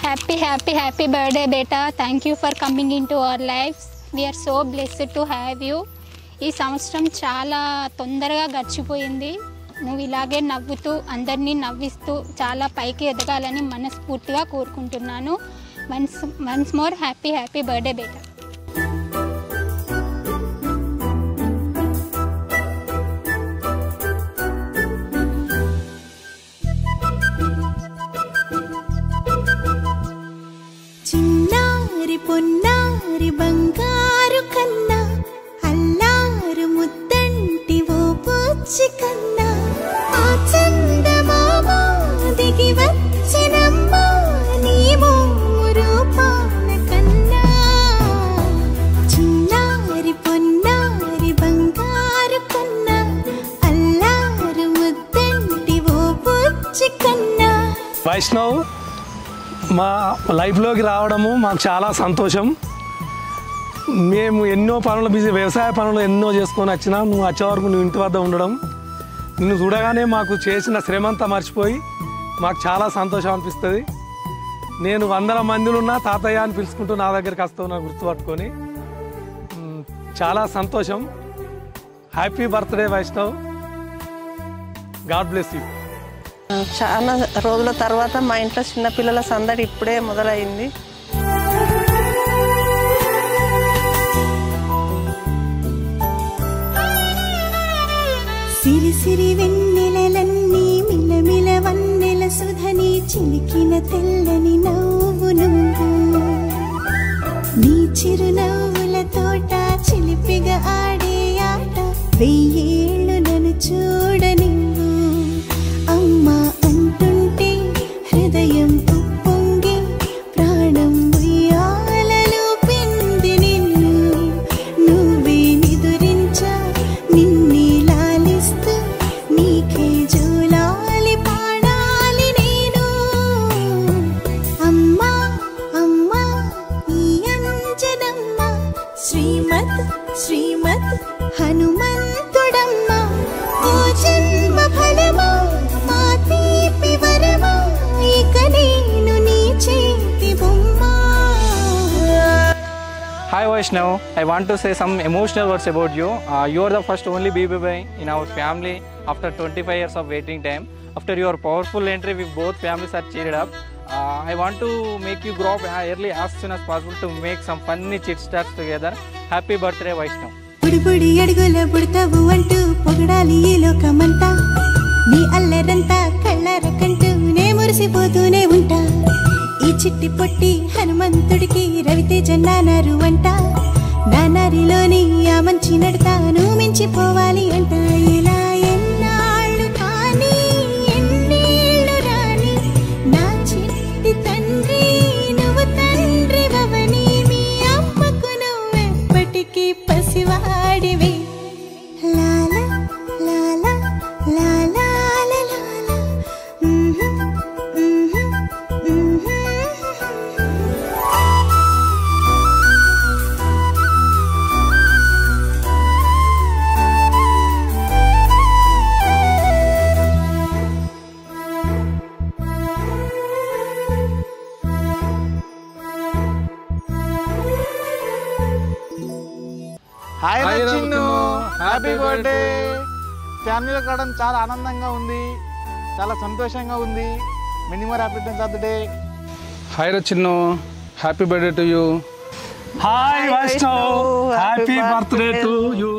Happy birthday, beta. Thank you for coming into our lives. We are so blessed to have you. ఈ సంవత్సరం చాలా తొందరగా గడిచిపోయింది. నువ్వు ఇలాగే నవ్వుతూ అందరినీ నవ్విస్తూ చాలా పైకి ఎదగాలని మనస్ఫూర్తిగా కోరుకుంటున్నాను. వన్స్ మోర్ హ్యాపీ బర్త్డే బేటా. పొన్నారి బంగారు కన్నా అల్లారు ముద్దంటి ఓ పూచి కన్నా ఆ చందమామ దిగి వచ్చినమ్మ నీవు రూపాన కన్నా చిన్నారి పొన్నారి బంగారు కన్నా అల్లారు ముద్దంటి ఓ పూచి కన్నా. వైష్ణవ్ మా లైఫ్లోకి రావడము మాకు చాలా సంతోషం. మేము ఎన్నో పనులు వ్యవసాయ పనులు ఎన్నో చేసుకొని వచ్చినా నువ్వు వచ్చే వరకు నువ్వు ఇంటి వద్ద ఉండడం, నిన్ను చూడగానే మాకు చేసిన శ్రమంతా మర్చిపోయి మాకు చాలా సంతోషం అనిపిస్తుంది. నేను 100 మందిలో ఉన్న తాతయ్య అని పిలుచుకుంటూ నా దగ్గరికి వస్తావు నాకు గుర్తుపట్టుకొని చాలా సంతోషం. Happy birthday Vaishnav, God bless you. చాలా రోజుల తర్వాత మా ఇంట్లో చిన్నపిల్లల సందడి ఇప్పుడే మొదలైంది. సిరి సిరి వెన్నెలన్నీ మిలమిల వన్నెల సుధని చిలికిన తెల్లని నవ్వు నువ్వు నీ చిరునవ్వుల తోట చిలిపిగా ఆడే ఆట వెయ్యేళ్ళు నన్ను చూడని అమ్మా అంటుంటే హృదయం ఉప్పొంగి ప్రాణం ఉయ్యాలలో పిండి నిన్ను నువ్వే నిదురించా నిన్నే లాలిస్తూ నీకే జోలాలి పాడాలి నేను. అమ్మా అమ్మా ఈ అంజనమ్మ శ్రీమత్ హనుమంతుడమ్మ ఓ జన్మ ఫలమా మా తీపి వరమా ఇక నేను నీ చేతి బొమ్మ. Hi Vaishnav, I want to say some emotional words about you. You are the first only baby boy in our family after 25 years of waiting time. After your powerful entry, we both families are cheered up. I want to make you grow up early as soon as possible to make some funny chit chats together. Happy birthday Vaishnav. బుడి అడుగుల బుడతావు అంటూ పొగడాలి ఈ లోకమంతా నీ అల్లరంతా కళ్ళరకంటూ నే మురిసిపోతూనే ఉంటా. ఈ చిట్టి పొట్టి హనుమంతుడికి రవితేజ నానారు అంట నానారిలోని ఆ మంచి నడతాను మించిపోవాలి అంట. ఇలా ఎన్నాళ్ళు కానీ ఎన్నేళ్ళు రాని నా చిట్టి తండ్రి నువ్వు తండ్రి వవని మీ అమ్మకు నువ్వెప్పటికీ పసివాడివి. లాలా లాలా లాలా హాయ్ చిన్ను, హ్యాపీ బర్త్డే. ఫ్యామిలీలో కావడం చాలా ఆనందంగా ఉంది, చాలా సంతోషంగా ఉంది. Many more happy returns of the day. Hi Chinnu, happy birthday to you. Hi Vaishnav, happy birthday to you.